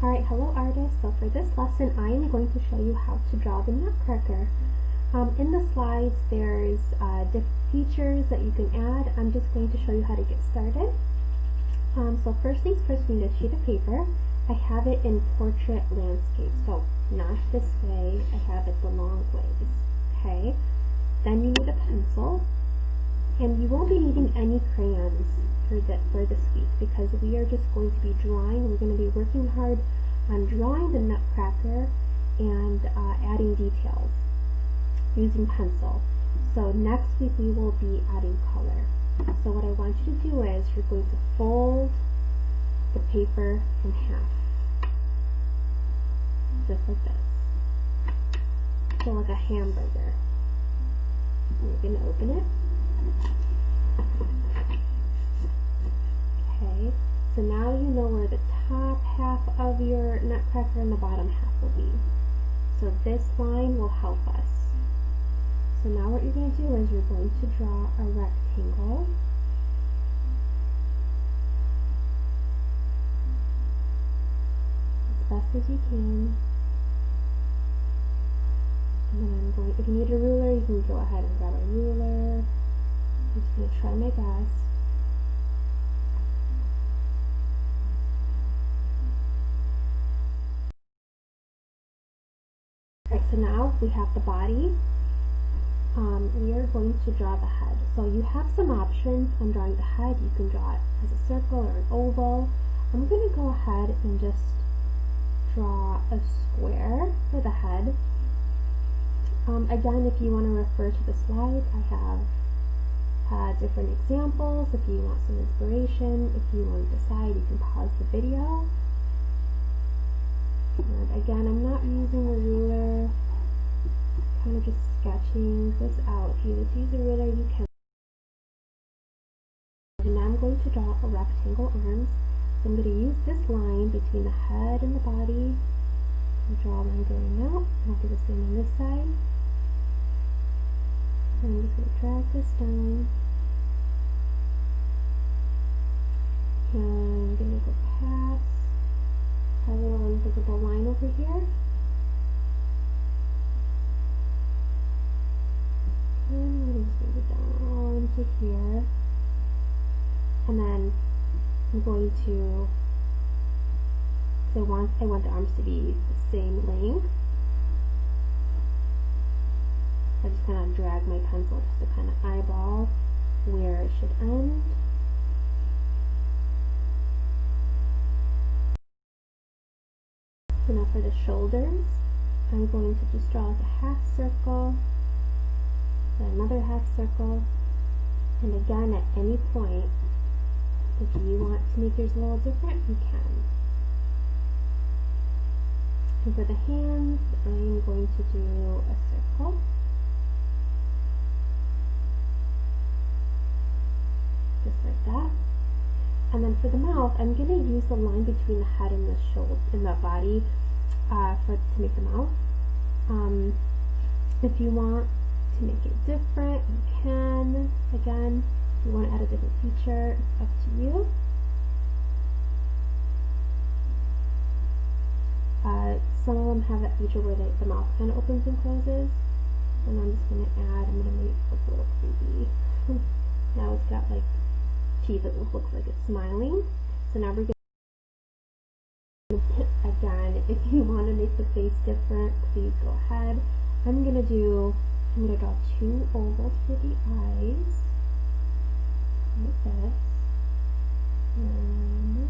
Alright, hello artists. So for this lesson, I am going to show you how to draw the Nutcracker. In the slides, there's different features that you can add. I'm just going to show you how to get started. So first things first, we need a sheet of paper. I have it in portrait landscape, so not this way. I have it the long ways. Okay. Then you need a pencil, and you won't be needing any crayons for this week because we are just going to be drawing. We're going to be working hard on drawing the Nutcracker and adding details using pencil. So next week we will be adding color. So what I want you to do is you're going to fold the paper in half, just like this. So like a hamburger. And you're going to open it. Okay, so now you know where the top half of your Nutcracker and the bottom half will be. So this line will help us. So now what you're going to do is you're going to draw a rectangle. As best as you can. And then I'm going, if you need a ruler, you can go ahead and grab a ruler. I'm just going to try my best. Alright, so now we have the body. We are going to draw the head. So you have some options on drawing the head. You can draw it as a circle or an oval. I'm going to go ahead and just draw a square for the head. Again, if you want to refer to the slide, I have different examples. If you want some inspiration, if you want to decide, you can pause the video. And again, I'm not using a ruler, kind of just sketching this out. If you need to use a ruler, you can. And now I'm going to draw a rectangle arms. So I'm going to use this line between the head and the body. I'm going to draw a line going out, and I'll do the same on this side. And I'm just going to drag this down. And I'm going to go past a little invisible line over here. And we're just going to go down to here. And then I'm going to, because I want the arms to be the same length. I just kind of drag my pencil just to kind of eyeball where it should end. So now for the shoulders, I'm going to just draw like a half circle, then another half circle, and again at any point, if you want to make yours a little different, you can. And for the hands, I'm going to do a circle. Just like that. And then for the mouth, I'm going to use the line between the head and the shoulder and the body to make the mouth. If you want to make it different, you can. Again, if you want to add a different feature, it's up to you. Some of them have that feature where the mouth kind of opens and closes. And I'm just going to add, I'm going to make it look a little creepy. Now it's got like teeth that looks like it's smiling. So now we're going to, again, if you want to make the face different, please go ahead. I'm going to draw two ovals for the eyes, like this, and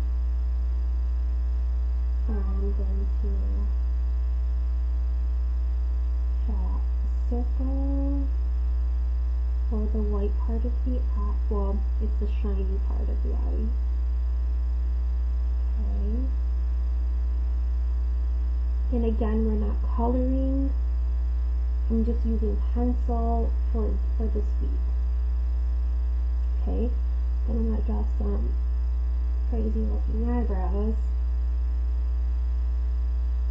I'm going to draw a circle for the white part of the eye. Well, it's the shiny part of the eye. Okay. And again, we're not coloring. I'm just using pencil for this week. Okay. Then I'm going to draw some crazy looking eyebrows.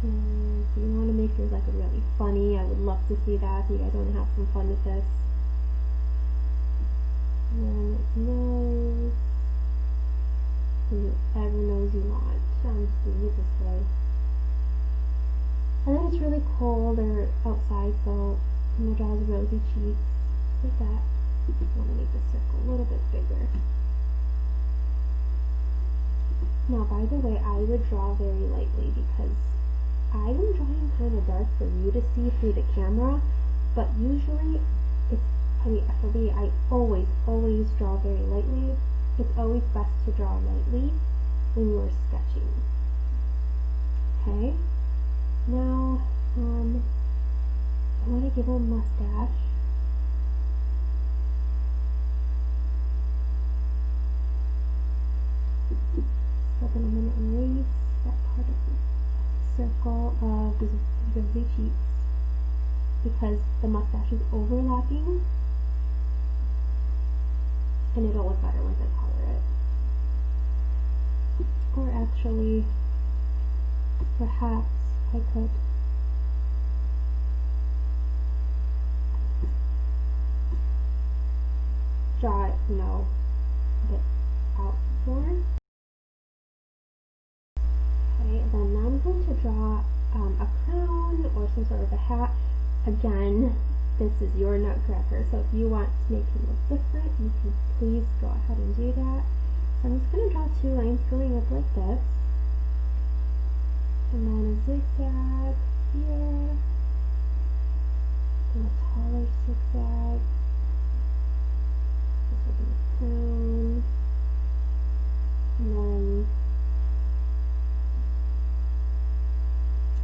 And if you want to make yours like a really funny, I would love to see that. If you guys want to have some fun with this. And then nose. whoever knows you want. I'm just doing it this way. And then it's really cold or outside, so I'm going to draw his rosy cheeks like that. I want to make the circle a little bit bigger. Now, by the way, I would draw very lightly because I am drawing kind of dark for you to see through the camera, but usually for me, I always draw very lightly. It's always best to draw lightly when you're sketching. Okay, now I want to give him a mustache. So then I'm going to erase that part of the circle of the rosy cheeks because the mustache is overlapping, and it'll look better once I color it. Or actually, perhaps I could draw it, a bit out more. Okay, then now I'm going to draw a crown or some sort of a hat. Again, this is your Nutcracker, so if you want to make him look different, you can please go ahead and do that. So I'm just going to draw 2 lines going up like this, and then a zigzag here, and a taller zigzag. This will be the crown, and then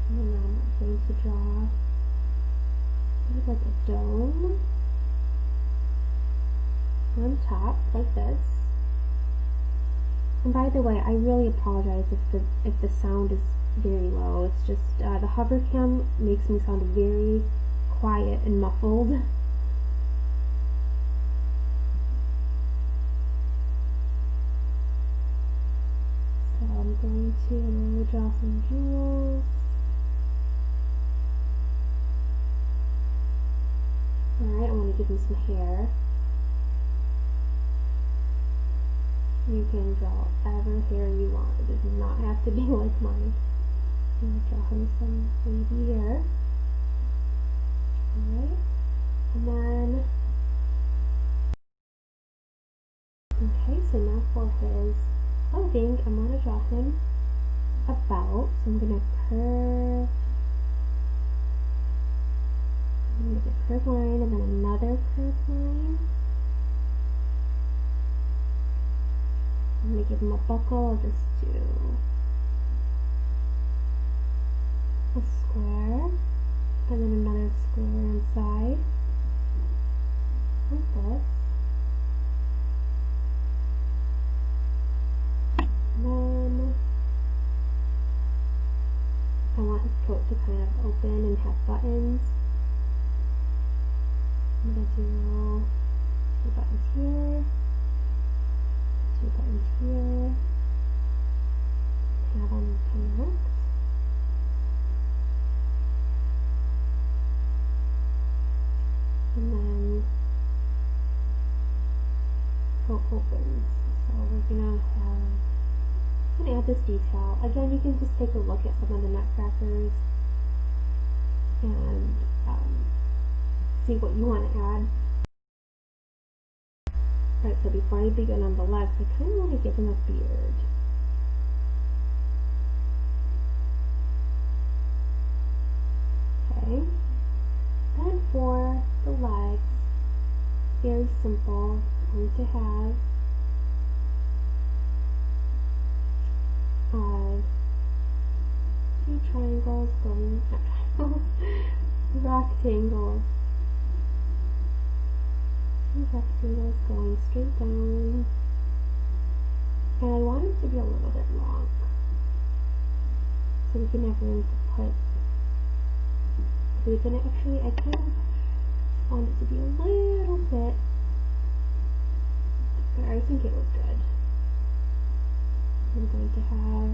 now I'm going to draw like a dome on top like this. And by the way, I really apologize if the sound is very low. It's just the hover cam makes me sound very quiet and muffled. So I'm going to draw some jewels. Alright, I want to give him some hair. You can draw whatever hair you want. It does not have to be like mine. I'm going to draw him some wavy hair. Alright, and then okay, so now for his clothing, I'm going to draw him a belt. So I'm going to curve. Make a curved line and then another curved line. I'm going to give him a buckle. I'll just do a square and then another square inside like this. And then I want his coat to kind of open and have buttons. I'm going to do 2 buttons here, 2 buttons here, have them connect, and then coat opens. So we're going to add this detail. Again, you can just take a look at some of the Nutcrackers and see what you want to add. Alright, so before I begin on the legs, I kind of want to give him a beard. Okay. Then for the legs, very simple. I'm going to have two triangles going, rectangles. Rectangles going straight down, and I want it to be a little bit long so we can have room to put, so we can actually, I kind of want it to be a little bit, but I think it looks good. I'm going to have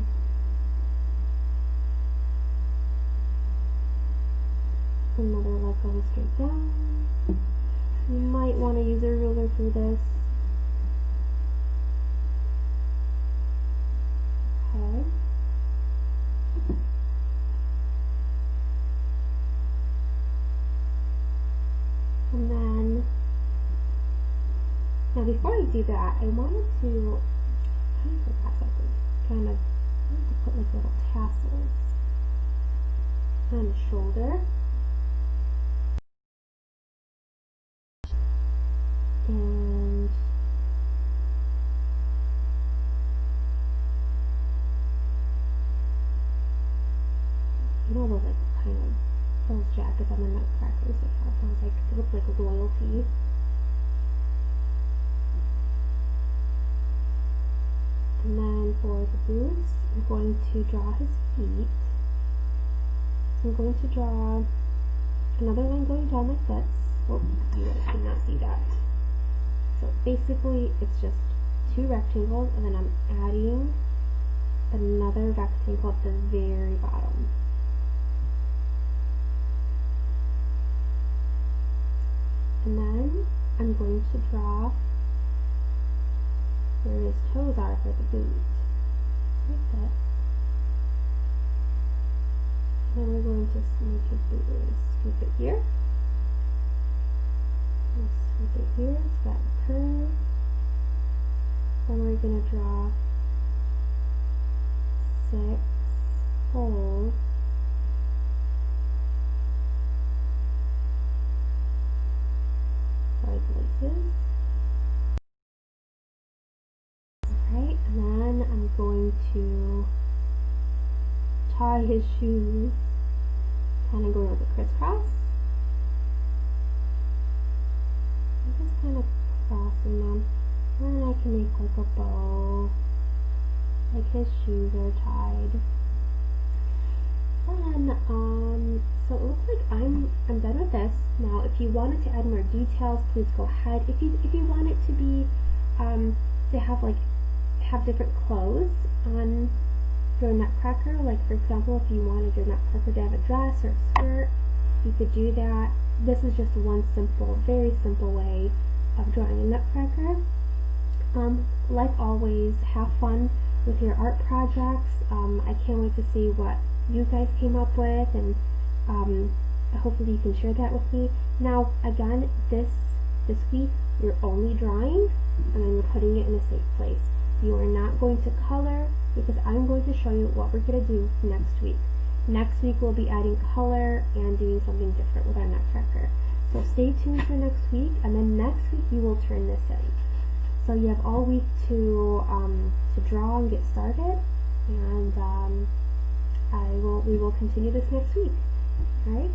another leg going straight down. You might want to use a ruler for this. do that, I wanted to kind of put like little tassels on the shoulder. And you know those like kind of those jackets on the Nutcrackers that have those like they look like royalty. And then for the boots, I'm going to draw his feet. So I'm going to draw another line going down like this. Oh, you guys cannot see that. So basically, it's just two rectangles, and then I'm adding another rectangle at the very bottom. And then I'm going to draw where his toes are for the boot, like that. And then we're going to make his boot. We're going to scoop it here. We'll scoop it here, so that curve. Then we're going to draw 6 holes . 5 laces. Alright, and then I'm going to tie his shoes, kind of going like a crisscross. I'm just kind of crossing them, and then I can make like a bow, like his shoes are tied. Then, so it looks like I'm done with this. Now, if you wanted to add more details, please go ahead. If you want it to be, to have different clothes on your Nutcracker, like for example, if you wanted your Nutcracker to have a dress or a skirt, you could do that. This is just one simple, very simple way of drawing a Nutcracker. Like always, have fun with your art projects. I can't wait to see what you guys came up with, and hopefully you can share that with me. Now, again, this week you're only drawing, and then you're putting it in a safe place. You are not going to color, because I'm going to show you what we're going to do next week. Next week we'll be adding color and doing something different with our Nutcracker. So stay tuned for next week, and then next week you will turn this in. So you have all week to draw and get started, and we will continue this next week. Alright,